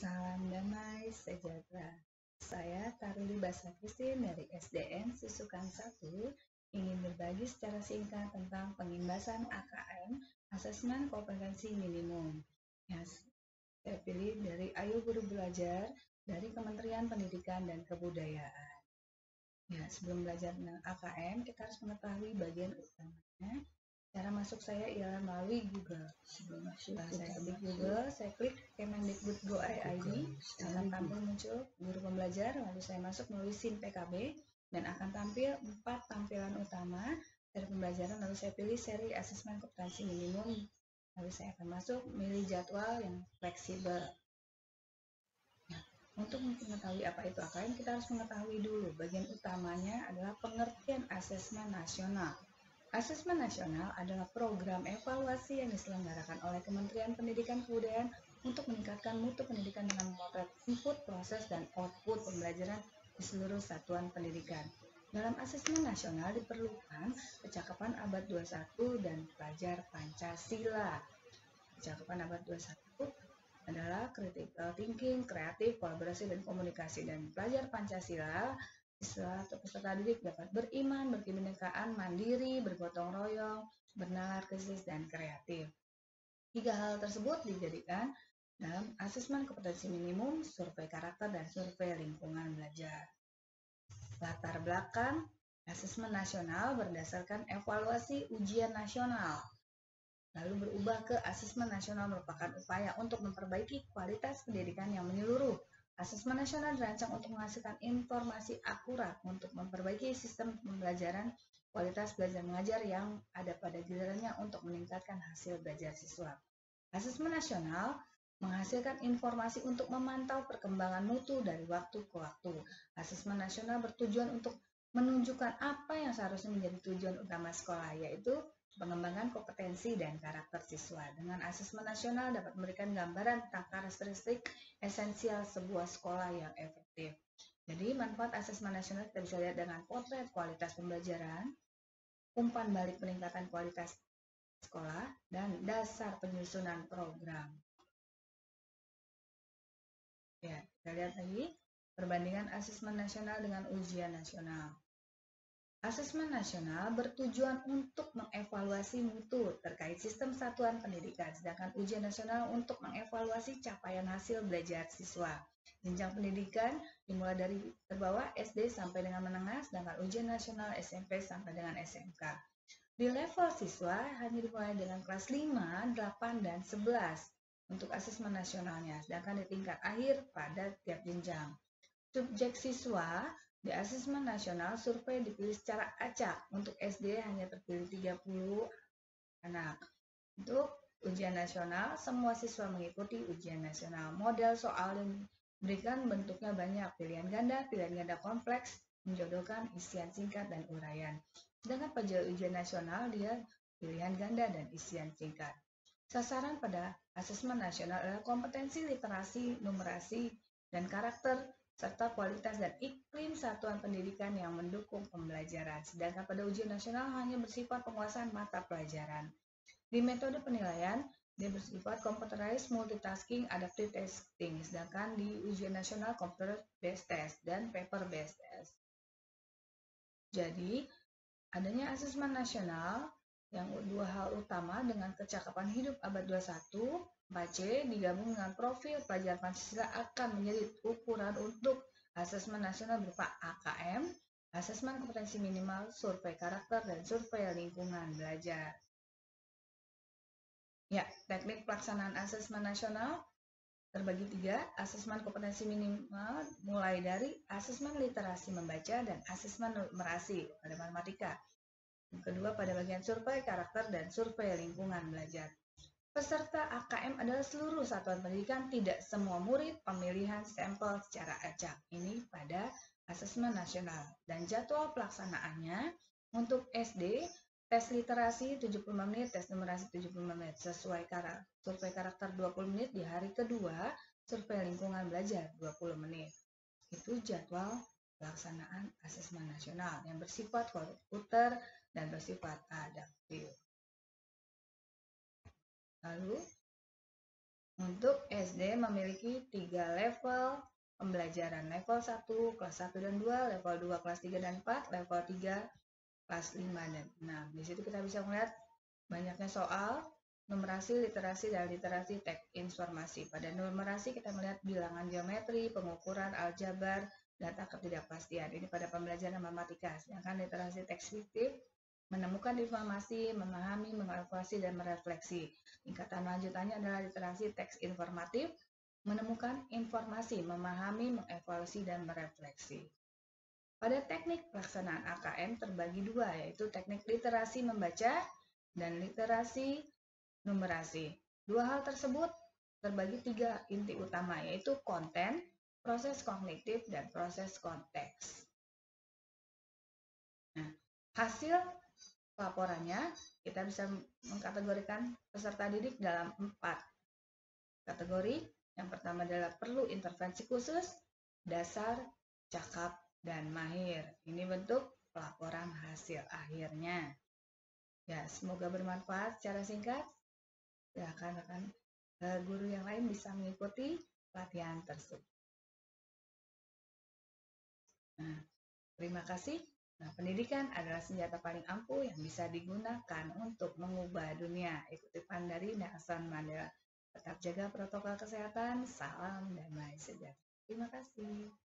Salam damai sejahtera. Saya Taruli Basa Christine dari SDN Susukan 1 ingin berbagi secara singkat tentang pengimbasan AKM, Asesmen Kompetensi Minimum. Saya pilih dari Ayo Guru Belajar dari Kementerian Pendidikan dan Kebudayaan. Sebelum belajar tentang AKM, kita harus mengetahui bagian utamanya. Cara masuk saya ialah melalui Google. Sebelum masuk, saya klik Google, saya klik Kemendikbud.go.id, akan tampil muncul guru pembelajar, lalu saya masuk melalui SIM PKB, dan akan tampil 4 tampilan utama dari pembelajaran, lalu saya pilih seri asesmen kompetensi minimum, lalu saya akan masuk milih jadwal yang fleksibel. Untuk mengetahui apa itu AKM, kita harus mengetahui dulu bagian utamanya adalah pengertian asesmen nasional. Asesmen nasional adalah program evaluasi yang diselenggarakan oleh Kementerian Pendidikan dan Kebudayaan untuk meningkatkan mutu pendidikan dengan memotret input, proses, dan output pembelajaran di seluruh satuan pendidikan. Dalam asesmen nasional diperlukan kecakapan abad 21 dan pelajar Pancasila. Kecakapan abad 21 adalah critical thinking, kreatif, kolaborasi, dan komunikasi. Dan pelajar Pancasila siswa atau peserta didik dapat beriman, berkebinekaan, mandiri, bergotong royong, bernalar kritis, dan kreatif. 3 hal tersebut dijadikan dalam asesmen kompetensi minimum, survei karakter, dan survei lingkungan belajar. Latar belakang asesmen nasional berdasarkan evaluasi ujian nasional, lalu berubah ke asesmen nasional merupakan upaya untuk memperbaiki kualitas pendidikan yang menyeluruh. Asesmen nasional dirancang untuk menghasilkan informasi akurat untuk memperbaiki sistem pembelajaran, kualitas belajar mengajar yang ada pada gilirannya untuk meningkatkan hasil belajar siswa. Asesmen nasional menghasilkan informasi untuk memantau perkembangan mutu dari waktu ke waktu. Asesmen nasional bertujuan untuk menunjukkan apa yang seharusnya menjadi tujuan utama sekolah, yaitu pengembangan kompetensi dan karakter siswa. Dengan asesmen nasional dapat memberikan gambaran tentang karakteristik esensial sebuah sekolah yang efektif. Jadi manfaat asesmen nasional kita bisa lihat dengan potret kualitas pembelajaran, umpan balik peningkatan kualitas sekolah, dan dasar penyusunan program. Kita lihat lagi perbandingan asesmen nasional dengan ujian nasional. Asesmen nasional bertujuan untuk mengevaluasi mutu terkait sistem satuan pendidikan, sedangkan ujian nasional untuk mengevaluasi capaian hasil belajar siswa. Jenjang pendidikan dimulai dari terbawah SD sampai dengan menengah, sedangkan ujian nasional SMP sampai dengan SMK. Di level siswa hanya dimulai dengan kelas 5, 8, dan 11 untuk asesmen nasionalnya, sedangkan di tingkat akhir pada tiap jenjang. Subjek siswa di asesmen nasional survei dipilih secara acak. Untuk SD hanya terpilih 30 anak. Untuk ujian nasional, semua siswa mengikuti ujian nasional. Model soal yang diberikan bentuknya banyak, pilihan ganda kompleks, menjodohkan isian singkat dan uraian. Sedangkan pada ujian nasional dia pilihan ganda dan isian singkat. Sasaran pada asesmen nasional adalah kompetensi literasi, numerasi, dan karakter, serta kualitas dan iklim satuan pendidikan yang mendukung pembelajaran. Sedangkan pada ujian nasional hanya bersifat penguasaan mata pelajaran. Di metode penilaian, dia bersifat computerized multitasking adaptive testing, sedangkan di ujian nasional computer based test dan paper based test. Jadi, adanya asesmen nasional yang 2 hal utama dengan kecakapan hidup abad 21, 4C digabung dengan profil pelajar Pancasila akan menjadi ukuran untuk asesmen nasional berupa AKM, asesmen kompetensi minimal, survei karakter, dan survei lingkungan belajar. Teknik pelaksanaan asesmen nasional terbagi 3, asesmen kompetensi minimal mulai dari asesmen literasi membaca dan asesmen numerasi pada matematika. Yang kedua pada bagian survei karakter dan survei lingkungan belajar. Peserta AKM adalah seluruh satuan pendidikan, tidak semua murid, pemilihan sampel secara acak. Ini pada asesmen nasional. Dan jadwal pelaksanaannya untuk SD, tes literasi 75 menit, tes numerasi 75 menit, sesuai survei karakter 20 menit di hari kedua, survei lingkungan belajar 20 menit. Itu jadwal pelaksanaan asesmen nasional yang bersifat komputer dan bersifat adaptif. Lalu, untuk SD memiliki 3 level pembelajaran, level 1, kelas 1 dan 2, level 2, kelas 3 dan 4, level 3, kelas 5 dan 6. Di situ kita bisa melihat banyaknya soal, numerasi, literasi, dan literasi teks informasi. Pada numerasi kita melihat bilangan geometri, pengukuran, aljabar, data ketidakpastian. Ini pada pembelajaran matematika. Sedangkan literasi teks fiktif menemukan informasi, memahami, mengevaluasi, dan merefleksi. Tingkatan lanjutannya adalah literasi teks informatif, menemukan informasi, memahami, mengevaluasi, dan merefleksi. Pada teknik pelaksanaan AKM terbagi dua, yaitu teknik literasi membaca dan literasi numerasi. Dua hal tersebut terbagi 3 inti utama, yaitu konten, proses kognitif, dan proses konteks. Nah, hasil laporannya kita bisa mengkategorikan peserta didik dalam 4 kategori. Yang pertama adalah perlu intervensi khusus, dasar, cakap, dan mahir. Ini bentuk pelaporan hasil akhirnya. Ya, semoga bermanfaat secara singkat. Ya, rekan-rekan guru yang lain bisa mengikuti pelatihan tersebut. Nah, terima kasih. Nah, pendidikan adalah senjata paling ampuh yang bisa digunakan untuk mengubah dunia. Ikuti pesan dari Nelson Mandela. Tetap jaga protokol kesehatan, salam damai sejahtera. Terima kasih.